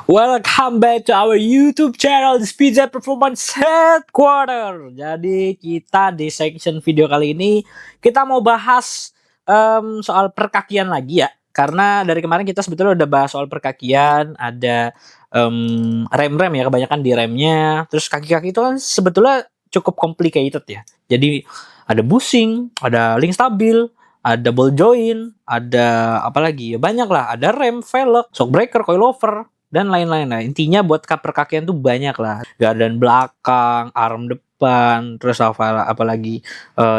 Welcome back to our YouTube channel, the Speedset Performance Headquarter. Jadi kita di section video kali ini kita mau bahas soal perkakian lagi ya. Karena dari kemarin kita sebetulnya udah bahas soal perkakian, ada rem-rem ya, kebanyakan di remnya. Terus kaki-kaki itu kan sebetulnya cukup complicated ya. Jadi ada bushing, ada link stabil, ada ball joint, ada apa lagi ya, banyak lah, ada rem, velg, shock breaker, coilover, dan lain-lain. Nah, intinya buat perkakian tuh banyak lah. Gardan belakang, arm depan, terus apalagi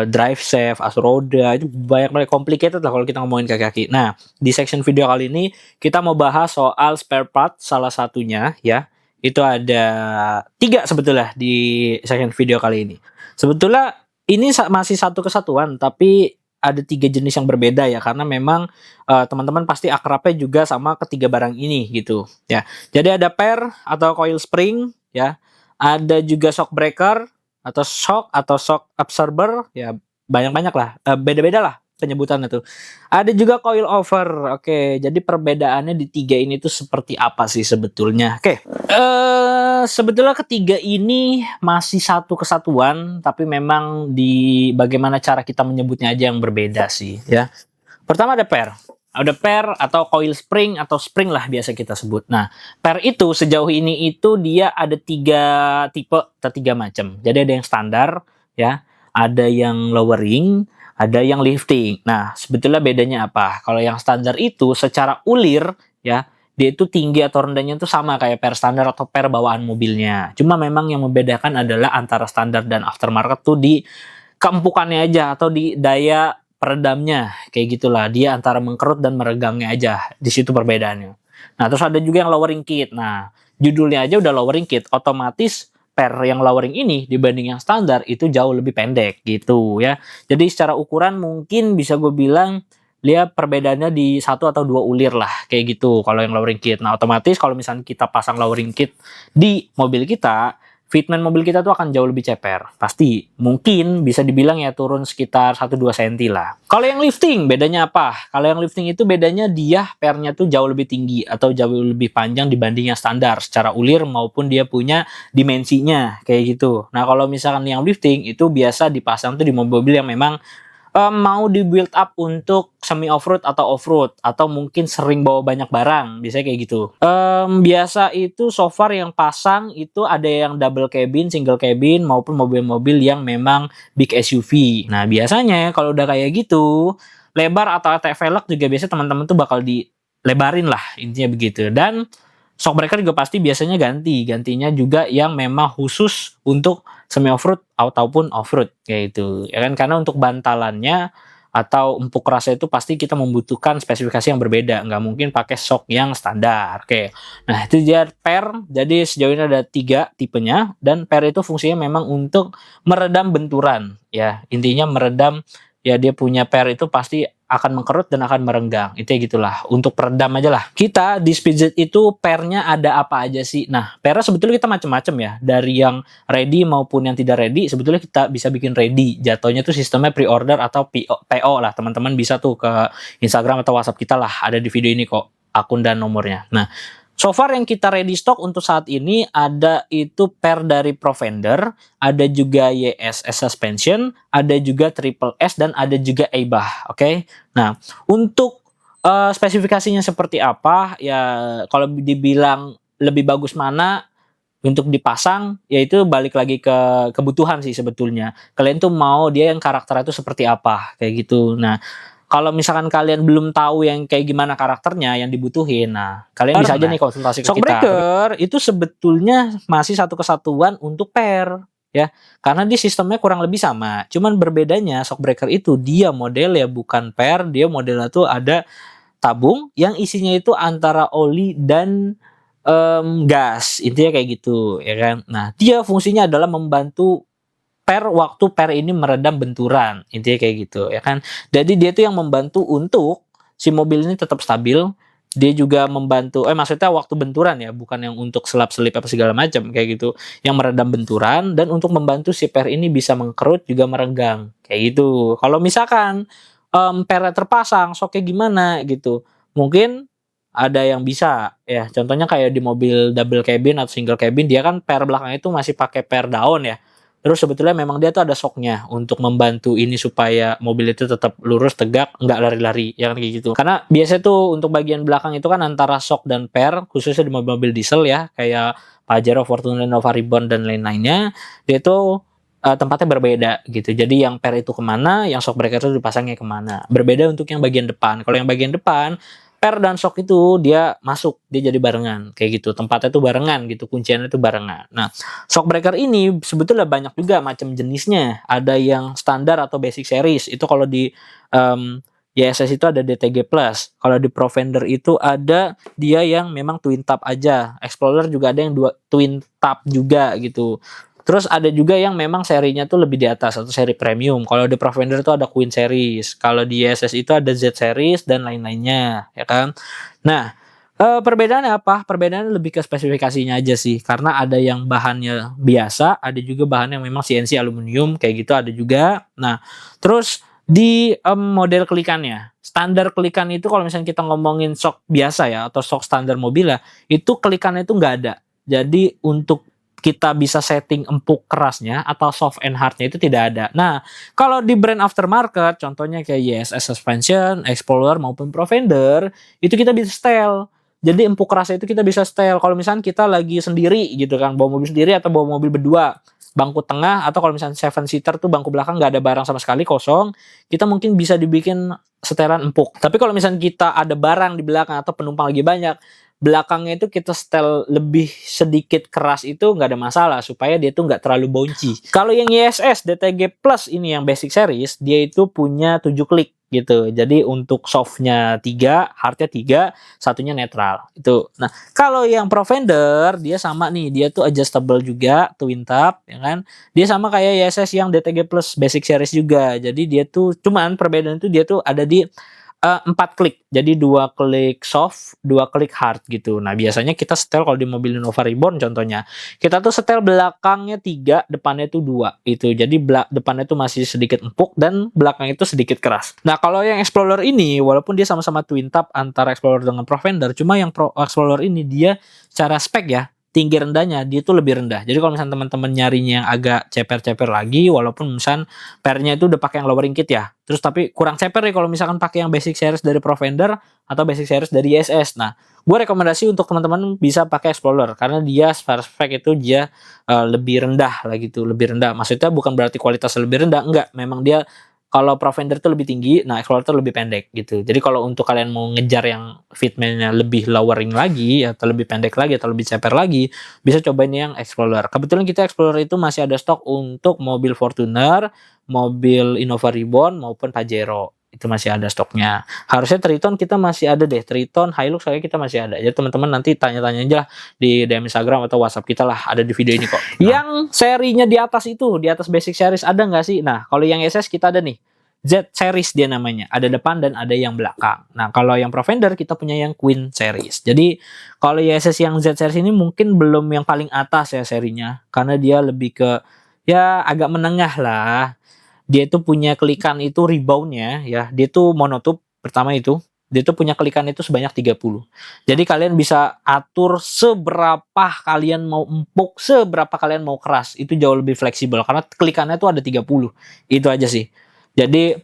drive shaft, as roda, itu banyak banget complicated lah kalau kita ngomongin kaki-kaki. Nah, di section video kali ini kita mau bahas soal spare part salah satunya ya. Itu ada 3 sebetulnya di section video kali ini. Sebetulnya ini masih satu kesatuan, tapi ada 3 jenis yang berbeda ya, karena memang teman-teman pasti akrabnya juga sama ketiga barang ini gitu ya. Jadi ada pair atau coil spring ya, ada juga shock breaker atau shock absorber ya, banyak-banyak lah, beda-beda lah penyebutannya tuh. Ada juga coil over. Oke, jadi perbedaannya di 3 ini tuh seperti apa sih sebetulnya? Oke, sebetulnya ketiga ini masih satu kesatuan, tapi memang di bagaimana cara kita menyebutnya aja yang berbeda sih ya. Pertama ada pair. Ada pair atau coil spring atau spring lah biasa kita sebut. Nah, pair itu sejauh ini itu dia ada 3 tipe atau 3 macam. Jadi ada yang standar ya, ada yang lowering, ada yang lifting. Nah, sebetulnya bedanya apa? Kalau yang standar itu secara ulir ya, dia itu tinggi atau rendahnya itu sama kayak pair standar atau pair bawaan mobilnya. Cuma memang yang membedakan adalah antara standar dan aftermarket tuh di keempukannya aja atau di daya peredamnya, kayak gitulah. Dia antara mengkerut dan meregangnya aja, di situ perbedaannya. Nah, terus ada juga yang lowering kit. Nah, judulnya aja udah lowering kit, otomatis pair yang lowering ini dibanding yang standar itu jauh lebih pendek gitu ya. Jadi secara ukuran mungkin bisa gue bilang dia perbedaannya di 1 atau 2 ulir lah, kayak gitu kalau yang lowering kit. Nah, otomatis kalau misalnya kita pasang lowering kit di mobil kita, fitment mobil kita tuh akan jauh lebih ceper. Pasti. Mungkin bisa dibilang ya turun sekitar 1-2 cm lah. Kalau yang lifting, bedanya apa? Kalau yang lifting itu bedanya dia pairnya tuh jauh lebih tinggi atau jauh lebih panjang dibanding yang standar. Secara ulir maupun dia punya dimensinya. Kayak gitu. Nah, kalau misalkan yang lifting itu biasa dipasang tuh di mobil-mobil yang memang mau di build up untuk semi off-road atau off-road atau mungkin sering bawa banyak barang, biasanya kayak gitu. Biasa itu so far yang pasang itu ada yang double cabin, single cabin maupun mobil-mobil yang memang big SUV. Nah, biasanya kalau udah kayak gitu, lebar atau velg juga biasanya teman-teman tuh bakal dilebarin lah, intinya begitu. Dan shock breaker juga pasti biasanya gantinya juga yang memang khusus untuk semi off-road ataupun off-road kayak itu ya kan, karena untuk bantalannya atau empuk rasa itu pasti kita membutuhkan spesifikasi yang berbeda, nggak mungkin pakai shock yang standar. Oke, nah itu dia pair. Jadi sejauh ini ada 3 tipenya, dan pair itu fungsinya memang untuk meredam benturan ya, intinya meredam ya, dia punya pair itu pasti akan mengkerut dan akan merenggang. Itu ya gitulah, untuk peredam aja lah. Kita di Speedjet itu pairnya ada apa aja sih? Nah, pairnya sebetulnya kita macam-macam ya. Dari yang ready maupun yang tidak ready, sebetulnya kita bisa bikin ready. Jatuhnya tuh sistemnya pre-order atau PO lah. Teman-teman bisa tuh ke Instagram atau WhatsApp kita lah. Ada di video ini kok akun dan nomornya. Nah, so far yang kita ready stock untuk saat ini ada itu pair dari Provender, ada juga YSS Suspension, ada juga Triple S, dan ada juga Eibach. Oke. Nah, untuk spesifikasinya seperti apa ya, kalau dibilang lebih bagus mana untuk dipasang, yaitu balik lagi ke kebutuhan sih sebetulnya. Kalian tuh mau dia yang karakternya itu seperti apa, kayak gitu. Nah, kalau misalkan kalian belum tahu yang kayak gimana karakternya yang dibutuhin, nah kalian bisa aja nih konsultasi ke kita. Shock breaker itu sebetulnya masih satu kesatuan untuk pair ya, karena di sistemnya kurang lebih sama. Cuman berbedanya shock breaker itu dia model ya bukan pair, dia modelnya tuh ada tabung yang isinya itu antara oli dan gas, intinya kayak gitu ya kan. Nah, dia fungsinya adalah membantu waktu pair ini meredam benturan, intinya kayak gitu ya kan. Jadi dia tuh yang membantu untuk si mobil ini tetap stabil. Dia juga membantu, maksudnya waktu benturan ya, bukan yang untuk selap-selip apa segala macam kayak gitu, yang meredam benturan dan untuk membantu si pair ini bisa mengkerut juga merenggang kayak gitu. Kalau misalkan pairnya terpasang, shocknya gimana gitu, mungkin ada yang bisa ya. Contohnya kayak di mobil double cabin atau single cabin, dia kan per belakang itu masih pakai per daun ya. Terus sebetulnya memang dia tuh ada shocknya untuk membantu ini supaya mobil itu tetap lurus, tegak, nggak lari-lari, ya kan kayak gitu. Karena biasanya tuh untuk bagian belakang itu kan antara shock dan per, khususnya di mobil-mobil diesel ya, kayak Pajero, Fortuner, Nova Reborn dan lain-lainnya, dia itu tempatnya berbeda gitu. Jadi yang per itu kemana, yang shock breaker itu dipasangnya kemana. Berbeda untuk yang bagian depan. Kalau yang bagian depan, per dan shock itu dia masuk, dia jadi barengan kayak gitu. Tempatnya tuh barengan gitu, kunciannya tuh barengan. Nah, shock breaker ini sebetulnya banyak juga macam jenisnya. Ada yang standar atau basic series. Itu kalau di YSS itu ada DTG Plus. Kalau di Profender itu ada dia yang memang twin tap aja. Explorer juga ada yang dua twin tap juga gitu. Terus ada juga yang memang serinya tuh lebih di atas atau seri premium. Kalau di Profender itu ada Queen series. Kalau di YSS itu ada Z series dan lain-lainnya, ya kan? Nah, perbedaannya apa? Perbedaannya lebih ke spesifikasinya aja sih. Karena ada yang bahannya biasa, ada juga bahan yang memang CNC aluminium kayak gitu ada juga. Nah, terus di model kelikannya, standar kelikan itu kalau misalnya kita ngomongin shock biasa ya atau shock standar mobil ya, itu kelikannya itu nggak ada. Jadi untuk kita bisa setting empuk kerasnya atau soft and hardnya itu tidak ada. Nah, kalau di brand aftermarket, contohnya kayak YSS Suspension, Explorer maupun Profender, itu kita bisa setel. Jadi empuk kerasnya itu kita bisa setel. Kalau misalnya kita lagi sendiri gitu kan, bawa mobil sendiri atau bawa mobil berdua, bangku tengah atau kalau misalnya 7-seater tuh bangku belakang nggak ada barang sama sekali kosong, kita mungkin bisa dibikin setelan empuk. Tapi kalau misalnya kita ada barang di belakang atau penumpang lagi banyak, belakangnya itu kita setel lebih sedikit keras itu nggak ada masalah supaya dia tuh nggak terlalu bouncy. Kalau yang YSS DTG Plus ini yang basic series, dia itu punya 7 klik gitu. Jadi untuk softnya 3, hardnya 3, satunya netral. Itu. Nah, kalau yang Profender dia sama nih, dia tuh adjustable juga, twin tap ya kan. Dia sama kayak YSS yang DTG Plus basic series juga. Jadi dia tuh cuman perbedaan itu dia tuh ada di 4 klik, jadi 2 klik soft, 2 klik hard gitu. Nah biasanya kita setel kalau di mobil Innova Reborn contohnya, kita tuh setel belakangnya 3, depannya tuh 2 itu. Jadi depannya tuh masih sedikit empuk dan belakang itu sedikit keras. Nah kalau yang Explorer ini, walaupun dia sama-sama twin tap antara Explorer dengan Profender, cuma yang Explorer ini dia secara spek ya, tinggi rendahnya dia tuh lebih rendah. Jadi kalau misalnya teman-teman nyarinya yang agak ceper-ceper lagi, walaupun misalnya pernya itu udah pakai yang lowering kit ya, terus tapi kurang ceper nih kalau misalkan pakai yang basic series dari Profender atau basic series dari ISS. Nah, gue rekomendasi untuk teman-teman bisa pakai Explorer karena dia secara spek itu dia lebih rendah lah gitu, lebih rendah. Maksudnya bukan berarti kualitasnya lebih rendah, enggak. Memang dia kalau Profender itu lebih tinggi, nah Explorer itu lebih pendek gitu. Jadi kalau untuk kalian mau ngejar yang fitment-nya lebih lowering lagi atau lebih pendek lagi atau lebih ceper lagi, bisa cobain yang Explorer. Kebetulan kita Explorer itu masih ada stok untuk mobil Fortuner, mobil Innova Reborn maupun Pajero. Itu masih ada stoknya. Harusnya Triton kita masih ada deh. Triton, Hilux kayaknya kita masih ada. Jadi teman-teman nanti tanya-tanya aja di DM Instagram atau WhatsApp kita lah. Ada di video ini kok. Yang serinya di atas itu, di atas basic series ada nggak sih? Nah, kalau yang SS kita ada nih. Z series dia namanya. Ada depan dan ada yang belakang. Nah, kalau yang Profender kita punya yang Queen series. Jadi, kalau YSS yang Z series ini mungkin belum yang paling atas ya serinya. Karena dia lebih ke, ya agak menengah lah. Dia itu punya kelikan itu reboundnya ya, dia tuh monotube pertama itu, dia tuh punya kelikan itu sebanyak 30. Jadi kalian bisa atur seberapa kalian mau empuk, seberapa kalian mau keras, itu jauh lebih fleksibel karena kelikannya tuh ada 30. Itu aja sih. Jadi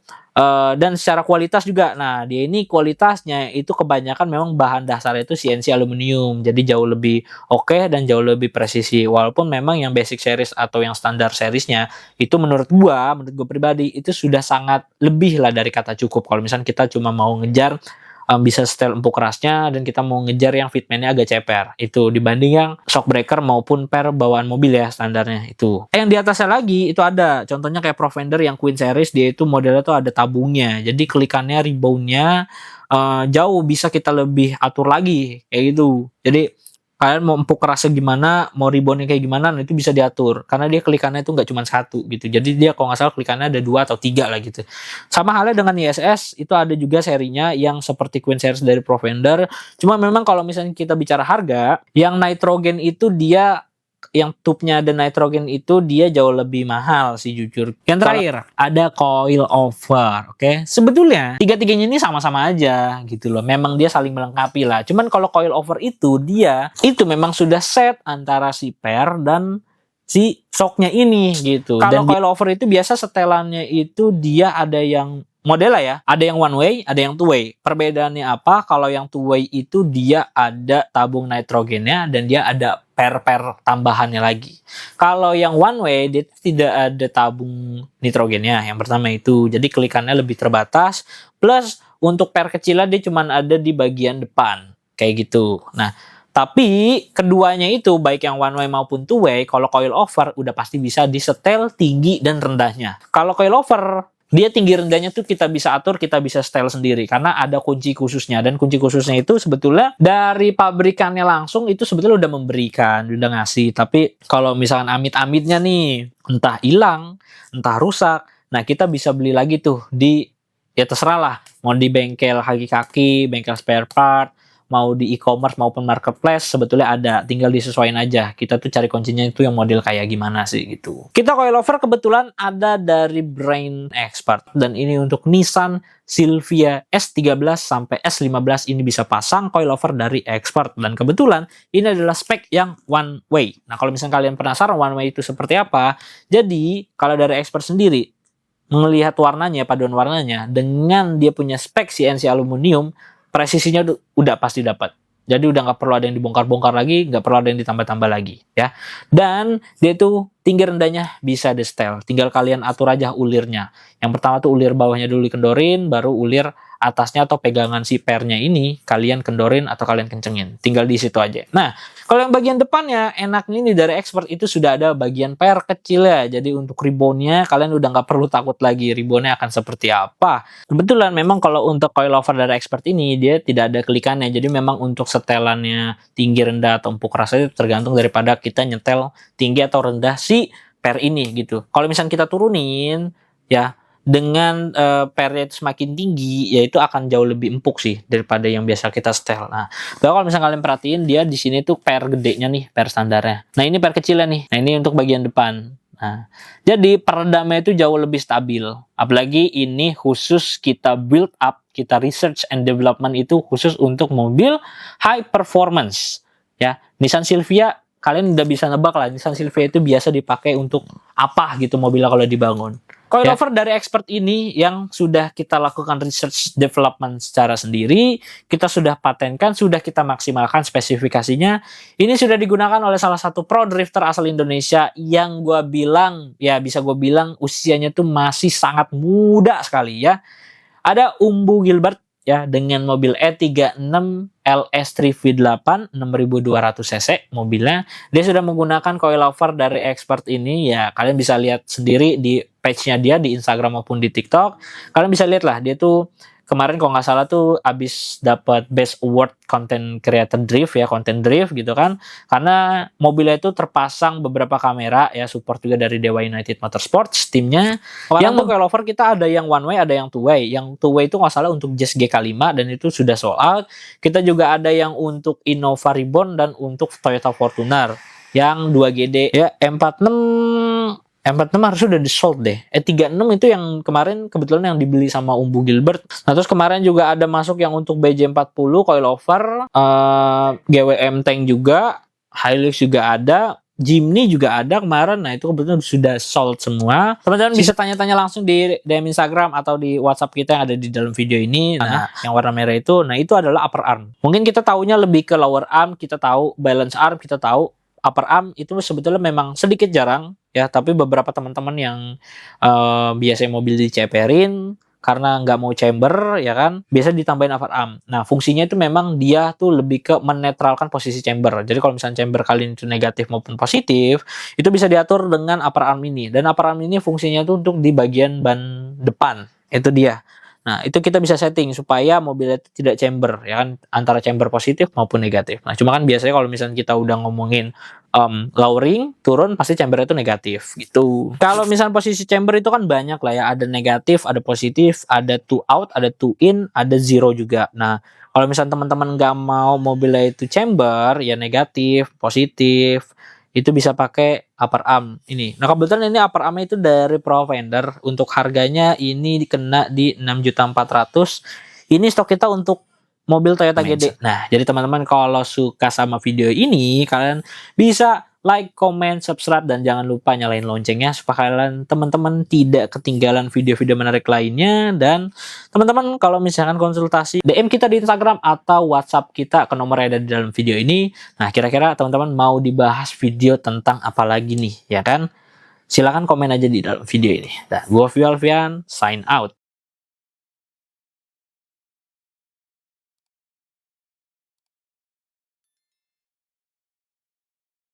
dan secara kualitas juga, nah dia ini kualitasnya itu kebanyakan memang bahan dasarnya itu CNC aluminium, jadi jauh lebih oke dan jauh lebih presisi. Walaupun memang yang basic series atau yang standar seriesnya itu menurut gua pribadi itu sudah sangat lebih lah dari kata cukup. Kalau misalnya kita cuma mau ngejar bisa setel empuk kerasnya dan kita mau ngejar yang fitmentnya agak ceper, itu dibanding yang shock breaker maupun per bawaan mobil ya standarnya itu. Yang di atasnya lagi itu ada contohnya kayak Profender yang Queen series, dia itu modelnya tuh ada tabungnya, jadi kelikannya reboundnya jauh bisa kita lebih atur lagi kayak gitu. Jadi kalian mau empuk kerasnya gimana, mau reboundnya kayak gimana, nah itu bisa diatur karena dia kelikannya itu nggak cuma satu gitu. Jadi dia kalau nggak salah kelikannya ada 2 atau 3 lah gitu. Sama halnya dengan ISS, itu ada juga serinya yang seperti Queen series dari Profender. Cuma memang kalau misalnya kita bicara harga, yang nitrogen itu dia yang tube-nya ada nitrogen itu dia jauh lebih mahal sih jujur. Yang terakhir ada coil over. Oke, sebetulnya tiga-tiganya ini sama-sama aja gitu loh. Memang dia saling melengkapi lah. Cuman kalau coil over itu dia itu memang sudah set antara si pair dan si shocknya ini gitu. Kalau coil over itu biasa setelannya itu dia ada yang model lah ya, ada yang one way, ada yang two way. Perbedaannya apa? Kalau yang two way itu dia ada tabung nitrogennya dan dia ada pair-pair tambahannya lagi. Kalau yang one way dia tidak ada tabung nitrogennya. Yang pertama itu, jadi klikannya lebih terbatas. Plus untuk pair kecilnya dia cuma ada di bagian depan, kayak gitu. Nah, tapi keduanya itu baik yang one way maupun two way, kalau coil over udah pasti bisa disetel tinggi dan rendahnya. Kalau coil over dia tinggi rendahnya tuh kita bisa atur, kita bisa setel sendiri karena ada kunci khususnya, dan kunci khususnya itu sebetulnya dari pabrikannya langsung itu sebetulnya udah memberikan, udah ngasih. Tapi kalau misalkan amit-amitnya nih entah hilang, entah rusak, nah kita bisa beli lagi tuh di, ya terserah lah, mau di bengkel kaki-kaki, bengkel spare part, mau di e-commerce maupun marketplace sebetulnya ada, tinggal disesuaikan aja. Kita tuh cari kuncinya itu yang model kayak gimana sih gitu. Kita coilover kebetulan ada dari brand Expert, dan ini untuk Nissan Silvia S13 sampai S15 ini bisa pasang coilover dari Expert, dan kebetulan ini adalah spek yang one way. Nah, kalau misalnya kalian penasaran one way itu seperti apa, jadi kalau dari Expert sendiri melihat warnanya, paduan warnanya dengan dia punya spek CNC aluminium, presisinya udah pasti dapat. Jadi udah nggak perlu ada yang dibongkar-bongkar lagi, nggak perlu ada yang ditambah-tambah lagi, ya. Dan dia tuh tinggi rendahnya bisa di setel. Tinggal kalian atur aja ulirnya. Yang pertama tuh ulir bawahnya dulu dikendorin, baru ulir atasnya atau pegangan si pairnya ini kalian kendorin atau kalian kencengin. Tinggal di situ aja. Nah, kalau yang bagian depannya enaknya ini dari Expert itu sudah ada bagian pair kecil ya. Jadi untuk ribbonnya kalian udah nggak perlu takut lagi ribbonnya akan seperti apa. Kebetulan memang kalau untuk coilover dari Expert ini dia tidak ada kelikannya. Jadi memang untuk setelannya tinggi rendah atau empuk rasa itu tergantung daripada kita nyetel tinggi atau rendah si pair ini gitu. Kalau misalnya kita turunin ya dengan pairnya itu semakin tinggi, ya itu akan jauh lebih empuk sih daripada yang biasa kita setel. Nah, kalau misalnya kalian perhatiin dia di sini tuh pair gedenya nih, pair standarnya. Nah, ini pair kecilnya nih. Nah, ini untuk bagian depan. Nah, jadi peredamnya itu jauh lebih stabil. Apalagi ini khusus kita build up, kita research and development itu khusus untuk mobil high performance. Ya, Nissan Silvia kalian udah bisa nebak lah, Nissan Silvia itu biasa dipakai untuk apa gitu mobilnya kalau dibangun. Coilover dari Expert ini yang sudah kita lakukan research development secara sendiri, kita sudah patenkan, sudah kita maksimalkan spesifikasinya. Ini sudah digunakan oleh salah satu pro drifter asal Indonesia yang gue bilang, ya bisa gue bilang usianya tuh masih sangat muda sekali ya. Ada Umbu Gilbert ya dengan mobil E36 LS3 V8 6200 cc mobilnya. Dia sudah menggunakan coilover dari Expert ini ya, kalian bisa lihat sendiri di page-nya dia di Instagram maupun di TikTok. Kalian bisa lihat lah dia tuh kemarin kalau nggak salah tuh abis dapat Best Award Content Creator Drift ya, Content Drift gitu kan, karena mobilnya itu terpasang beberapa kamera ya, support juga dari Dewa United Motorsports timnya. Yang untuk coilover kita ada yang one way, ada yang two way. Yang two way itu nggak salah untuk Jazz GK5 dan itu sudah sold out. Kita juga ada yang untuk Innova Ribbon dan untuk Toyota Fortuner yang 2GD ya, M46 harus sudah di sold deh. E36 itu yang kemarin kebetulan yang dibeli sama Umbu Gilbert. Nah, terus kemarin juga ada masuk yang untuk BJ40 coilover, GWM Tank juga, Hilux juga ada, Jimny juga ada kemarin. Nah, itu kebetulan sudah sold semua. Teman-teman bisa tanya-tanya langsung di DM Instagram atau di WhatsApp kita yang ada di dalam video ini. Nah, yang warna merah itu, nah itu adalah upper arm. Mungkin kita tahunya lebih ke lower arm, kita tahu balance arm, kita tahu upper arm itu sebetulnya memang sedikit jarang ya, tapi beberapa teman-teman yang biasanya mobil diceperin karena nggak mau chamber ya kan, biasa ditambahin upper arm. Nah, fungsinya itu memang dia tuh lebih ke menetralkan posisi chamber. Jadi kalau misalnya chamber kalian itu negatif maupun positif, itu bisa diatur dengan upper arm ini. Dan upper arm ini fungsinya tuh untuk di bagian ban depan. Itu dia. Nah, itu kita bisa setting supaya mobilnya itu tidak chamber, ya kan, antara chamber positif maupun negatif. Nah, cuma kan biasanya kalau misalnya kita udah ngomongin lowering, turun, pasti chamber itu negatif, gitu. Kalau misalnya posisi chamber itu kan banyak lah ya, ada negatif, ada positif, ada two out, ada two in, ada zero juga. Nah, kalau misalnya teman-teman nggak mau mobilnya itu chamber, ya negatif, positif, itu bisa pakai upper arm ini. Nah, kebetulan ini upper arm itu dari Provender. Untuk harganya ini kena di 6.400.000. Ini stok kita untuk mobil Toyota GD. Nah, jadi teman-teman kalau suka sama video ini, kalian bisa like, comment, subscribe, dan jangan lupa nyalain loncengnya supaya kalian teman-teman tidak ketinggalan video-video menarik lainnya. Dan teman-teman kalau misalkan konsultasi, DM kita di Instagram atau WhatsApp kita ke nomor yang ada di dalam video ini. Nah, kira-kira teman-teman mau dibahas video tentang apa lagi nih, ya kan? Silahkan komen aja di dalam video ini. Nah, gua Alfian, sign out.